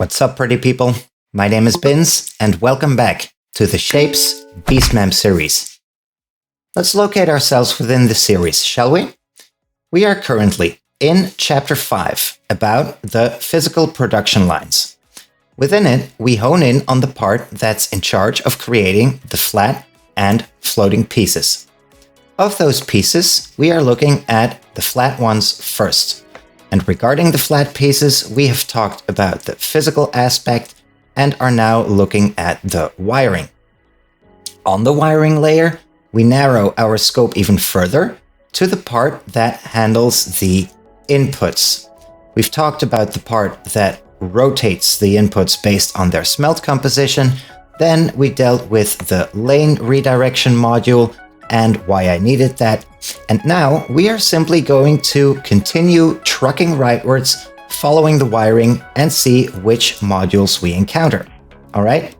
What's up, pretty people? My name is Bins, and welcome back to the Shapez BEASTMAM series. Let's locate ourselves within the series, shall we? We are currently in Chapter 5 about the physical production lines. Within it, we hone in on the part that's in charge of creating the flat and floating pieces. Of those pieces, we are looking at the flat ones first. And regarding the flat pieces, we have talked about the physical aspect and are now looking at the wiring. On the wiring layer, we narrow our scope even further to the part that handles the inputs. We've talked about the part that rotates the inputs based on their smelt composition. Then we dealt with the lane redirection module and why I needed that. And now we are simply going to continue trucking rightwards, following the wiring and see which modules we encounter. All right.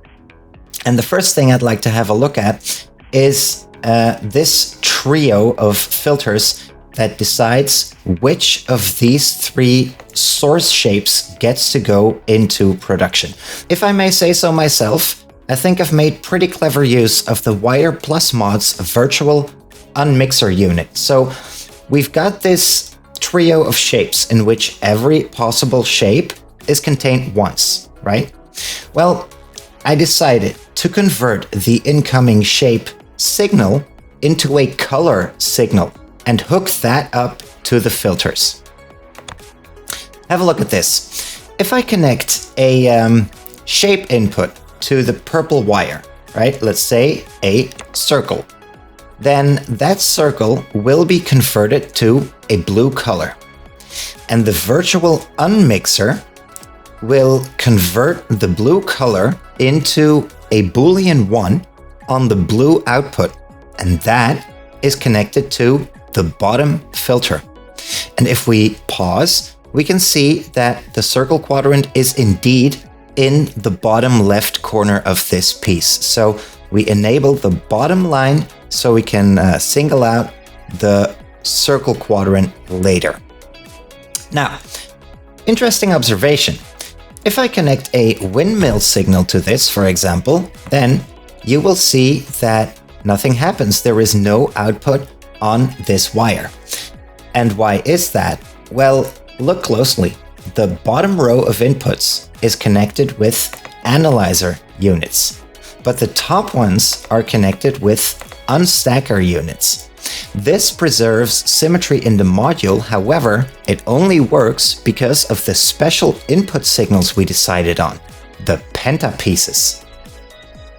And the first thing I'd like to have a look at is this trio of filters that decides which of these three source shapes gets to go into production. If I may say so myself, I think I've made pretty clever use of the Wire Plus Mod's virtual unmixer unit. So we've got this trio of shapes in which every possible shape is contained once, right? Well, I decided to convert the incoming shape signal into a color signal and hook that up to the filters. Have a look at this. If I connect a shape input to the purple wire, right? Let's say a circle. Then that circle will be converted to a blue color. And the virtual unmixer will convert the blue color into a Boolean 1 on the blue output. And that is connected to the bottom filter. And if we pause, we can see that the circle quadrant is indeed in the bottom left corner of this piece. So we enable the bottom line so we can single out the circle quadrant later. Now, interesting observation. If I connect a windmill signal to this, for example, then you will see that nothing happens. There is no output on this wire. And why is that? Well, look closely. The bottom row of inputs is connected with analyzer units, but the top ones are connected with unstacker units. This preserves symmetry in the module. However, it only works because of the special input signals we decided on, the penta pieces.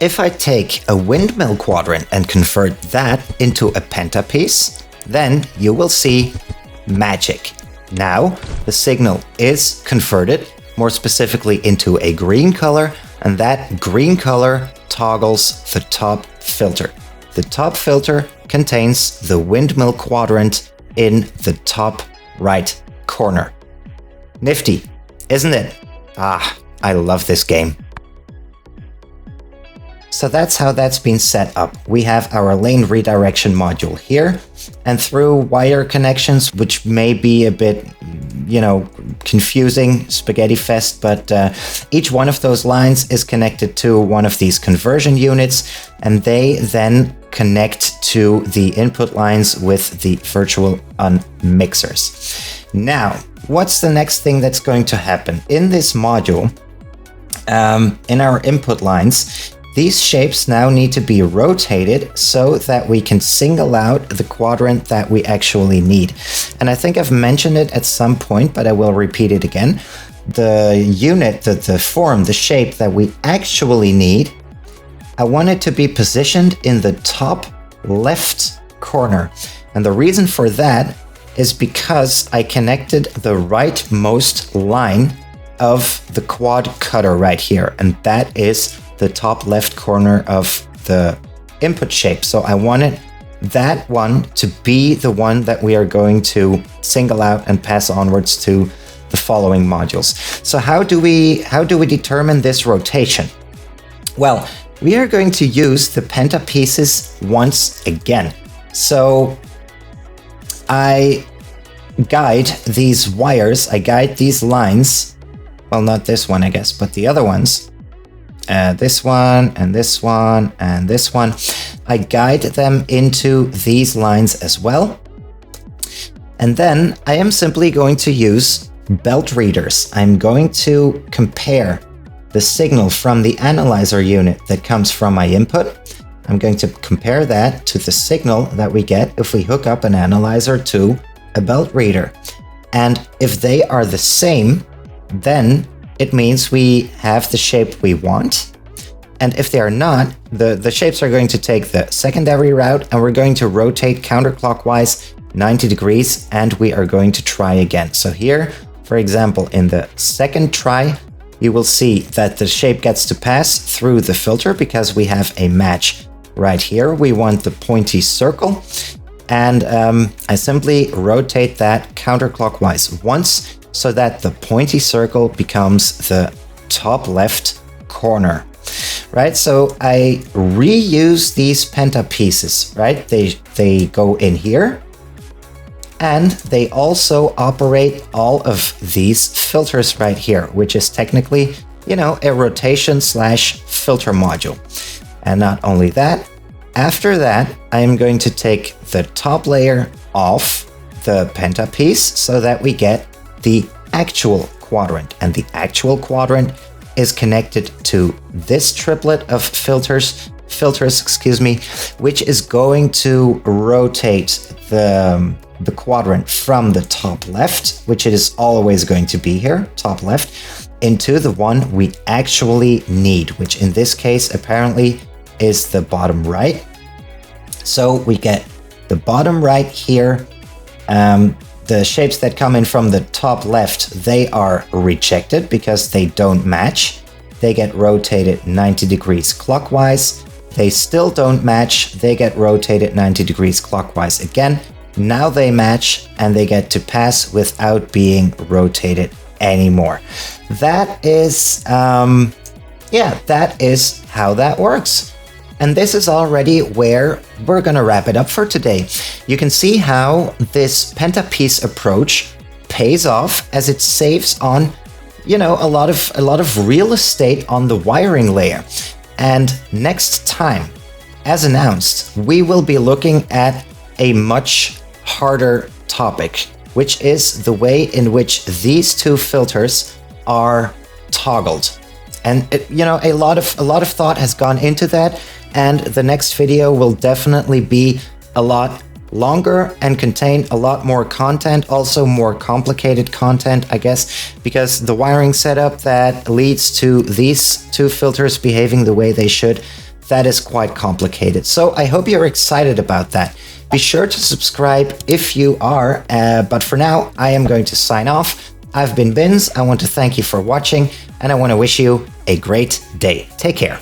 If I take a windmill quadrant and convert that into a penta piece, then you will see magic. Now, the signal is converted, more specifically into a green color, and that green color toggles the top filter. The top filter contains the windmill quadrant in the top right corner. Nifty, isn't it? Ah, I love this game. So that's how that's been set up. We have our lane redirection module here, and through wire connections, which may be a bit, confusing, spaghetti fest, but each one of those lines is connected to one of these conversion units, and they then connect to the input lines with the virtual unmixers. Now, what's the next thing that's going to happen? In this module, in our input lines, these shapes now need to be rotated so that we can single out the quadrant that we actually need. And I think I've mentioned it at some point, but I will repeat it again. The unit, the form, the shape that we actually need, I want it to be positioned in the top left corner. And the reason for that is because I connected the rightmost line of the quad cutter right here. And that is the top left corner of the input shape. So I wanted that one to be the one that we are going to single out and pass onwards to the following modules. So how do we determine this rotation? Well, we are going to use the penta pieces once again. So I guide these wires, I guide these lines well, not this one, I guess, but the other ones, this one, and this one, and this one, I guide them into these lines as well. And then I am simply going to use belt readers. I'm going to compare the signal from the analyzer unit that comes from my input. I'm going to compare that to the signal that we get if we hook up an analyzer to a belt reader. And if they are the same, then it means we have the shape we want. And if they are not, the shapes are going to take the secondary route, and we're going to rotate counterclockwise 90 degrees, and we are going to try again. So here, for example, in the second try, you will see that the shape gets to pass through the filter because we have a match right here. We want the pointy circle, and I simply rotate that counterclockwise once so that the pointy circle becomes the top left corner. Right, so I reuse these penta pieces, right? They go in here, and they also operate all of these filters right here, which is technically, you know, a rotation slash filter module. And not only that, after that, I am going to take the top layer off the penta piece so that we get the actual quadrant, and the actual quadrant is connected to this triplet of filters, which is going to rotate the quadrant from the top left, which it is always going to be here, top left, into the one we actually need, which in this case apparently is the bottom right. So we get the bottom right here. The shapes that come in from the top left, they are rejected because they don't match. They get rotated 90 degrees clockwise. They still don't match. They get rotated 90 degrees clockwise again. Now they match, and they get to pass without being rotated anymore. That is, that is how that works. And this is already where we're going to wrap it up for today. You can see how this pentapiece approach pays off, as it saves on, you know, a lot of real estate on the wiring layer. And next time, as announced, we will be looking at a much harder topic, which is the way in which these two filters are toggled. And a lot of thought has gone into that. And the next video will definitely be a lot longer and contain a lot more content, also more complicated content, I guess, because the wiring setup that leads to these two filters behaving the way they should, that is quite complicated. So I hope you're excited about that. Be sure to subscribe if you are, but for now, I am going to sign off. I've been Binz. I want to thank you for watching, and I want to wish you a great day. Take care.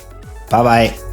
Bye-bye.